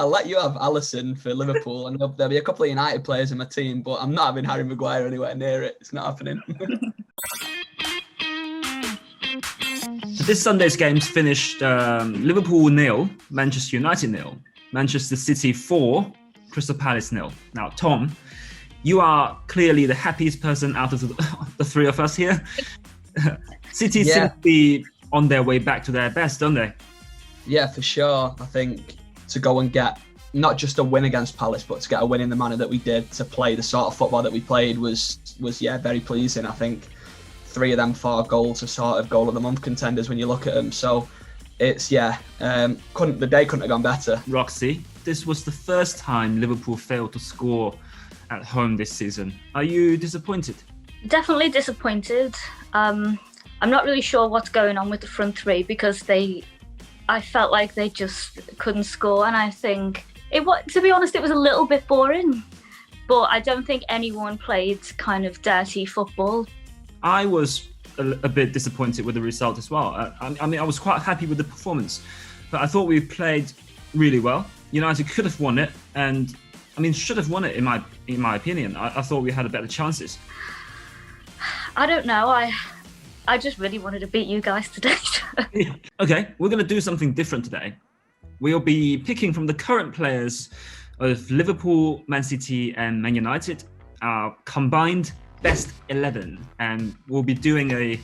I'll let you have Alisson for Liverpool, and there'll be a couple of United players in my team, but I'm not having Harry Maguire anywhere near it. It's not happening. This Sunday's games finished Liverpool 0, Manchester United 0, Manchester City 4, Crystal Palace 0. Now, Tom, you are clearly the happiest person out of the three of us here. City seem to be on their way back to their best, don't they? Yeah, for sure. I think to go and get not just a win against Palace, but to get a win in the manner that we did, to play the sort of football that we played was very pleasing. I think 3 of them 4 goals are sort of goal of the month contenders when you look at them. So it's the day couldn't have gone better. Roxy, this was the first time Liverpool failed to score at home this season. Are you disappointed? Definitely disappointed. I'm not really sure what's going on with the front three, because I felt like they just couldn't score, and I think to be honest, it was a little bit boring. But I don't think anyone played kind of dirty football. I was a bit disappointed with the result as well. I mean, I was quite happy with the performance, but I thought we played really well. United could have won it, and I mean, should have won it in my opinion. I thought we had better chances. I don't know. I just really wanted to beat you guys today. Okay, we're going to do something different today. We'll be picking from the current players of Liverpool, Man City and Man United, our combined best 11. And we'll be doing a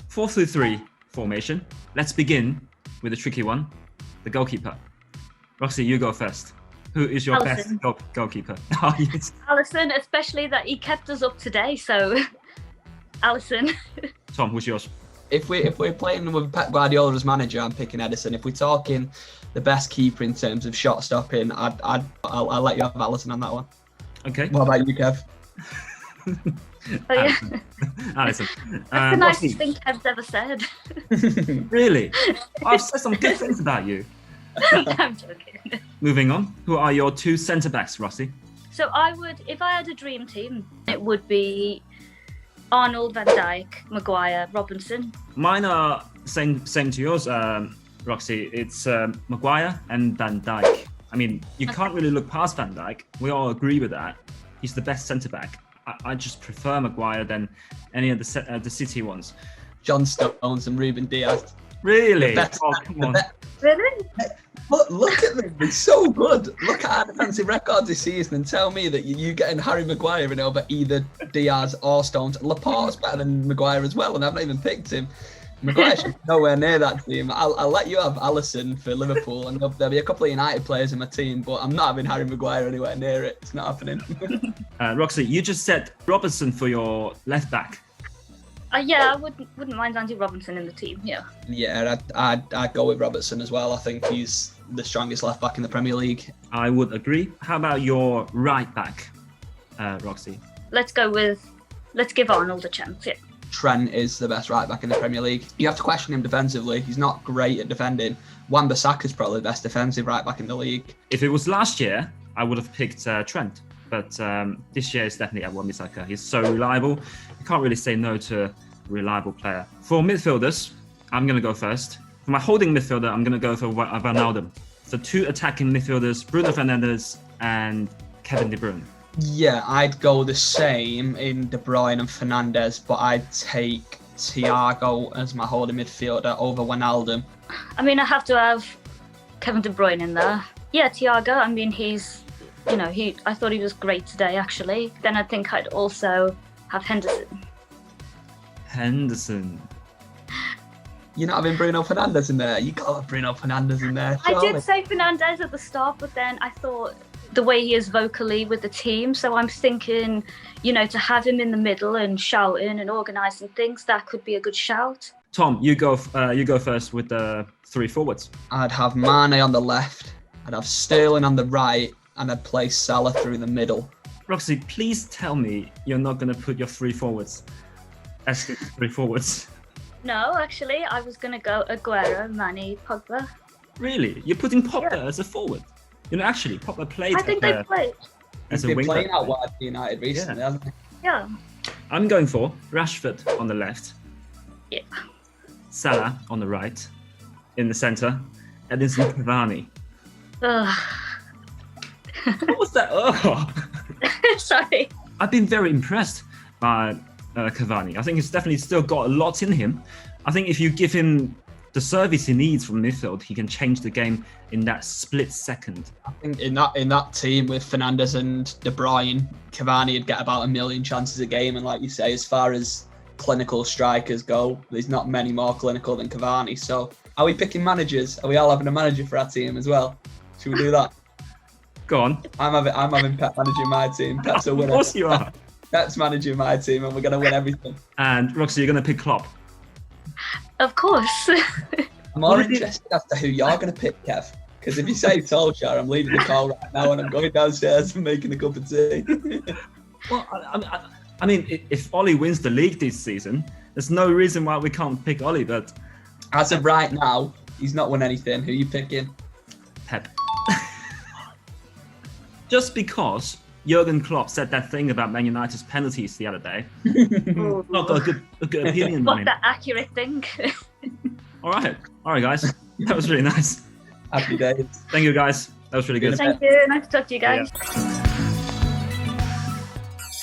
4-3 formation. Let's begin with a tricky one, the goalkeeper. Roxy, you go first. Who is your Alisson. best goalkeeper? Oh, yes. Alisson, especially that he kept us up today, so Alisson. Tom, who's yours? If we're playing with Pep Guardiola as manager, I'm picking Edison. If we're talking the best keeper in terms of shot stopping, I'll let you have Alisson on that one. Okay. What about you, Kev? Oh, yeah. Alisson. That's the nicest thing Kev's ever said. Really? I've said some good things about you. I'm joking. Moving on, who are your 2 centre-backs, Rossi? So if I had a dream team, it would be Arnold, Van Dijk, Maguire, Robinson. Mine are same to yours, Roxy. It's Maguire and Van Dijk. I mean, you can't really look past Van Dijk. We all agree with that. He's the best centre-back. I just prefer Maguire than any of the City ones. John Stones and Ruben Diaz. Really? Oh, come on. Really? Look at them. They're so good. Look at our defensive records this season and tell me that you getting Harry Maguire in over either Diaz or Stones. Laporte's better than Maguire as well, and I've not even picked him. Maguire should be nowhere near that team. I'll let you have Alisson for Liverpool, and there'll be a couple of United players in my team, but I'm not having Harry Maguire anywhere near it. It's not happening. Roxy, you just said Robertson for your left back. Yeah, I wouldn't mind Andy Robinson in the team. Yeah, I'd go with Robertson as well. I think he's the strongest left back in the Premier League. I would agree. How about your right back, Roxy? let's give Arnold a chance. Yeah. Trent is the best right back in the Premier League. You have to question him defensively. He's not great at defending. Wan-Bissaka's probably the best defensive right back in the league. If it was last year, I would have picked Trent. But this year is definitely Wan-Bissaka. He's so reliable. You can't really say no to a reliable player. For midfielders, I'm going to go first. For my holding midfielder, I'm going to go for Wijnaldum. So 2 attacking midfielders, Bruno Fernandes and Kevin De Bruyne. Yeah, I'd go the same in De Bruyne and Fernandes, but I'd take Thiago as my holding midfielder over Wijnaldum. I mean, I have to have Kevin De Bruyne in there. Yeah, Thiago. I mean, I thought he was great today, actually. Then I think I'd also have Henderson. You're not having Bruno Fernandes in there? You got Bruno Fernandes in there. Surely. I did say Fernandes at the start, but then I thought the way he is vocally with the team, so I'm thinking, to have him in the middle and shouting and organising things, that could be a good shout. Tom, you go first with the 3 forwards. I'd have Mane on the left, I'd have Sterling on the right, and I'd play Salah through the middle. Roxy, please tell me you're not going to put your 3 forwards as 3 forwards. No, actually, I was going to go Aguero, Mane, Pogba. Really? You're putting Pogba as a forward? Actually, Pogba played. I think they played. As He's a been winger. playing out wide for United recently, hasn't he? Yeah. I'm going for Rashford on the left. Yeah. Salah on the right. In the centre, Edinson Cavani. What was that? Oh. Sorry. I've been very impressed by Cavani. I think he's definitely still got a lot in him. I think if you give him the service he needs from midfield, he can change the game in that split second. I think in that team with Fernandes and De Bruyne, Cavani would get about 1 million chances a game. And like you say, as far as clinical strikers go, there's not many more clinical than Cavani. So are we picking managers? Are we all having a manager for our team as well? Should we do that? Go on. I'm having Pep managing my team. Pep's a winner. Of course you are. Pep's managing my team, and we're going to win everything. And Roxy, you're going to pick Klopp. Of course. I'm more interested as to who you're going to pick, Kev. Because if you say Solskjaer, I'm leaving the call right now and I'm going downstairs and making a cup of tea. Well, I mean, if Ollie wins the league this season, there's no reason why we can't pick Ollie. But as of right now, he's not won anything. Who are you picking? Pep. Just because Jurgen Klopp said that thing about Man United's penalties the other day. Not got a good opinion on What's him. that accurate thing? All right, guys. That was really nice. Happy days. Thank you, guys. That was really good. Thank you. Nice to talk to you guys. Yeah.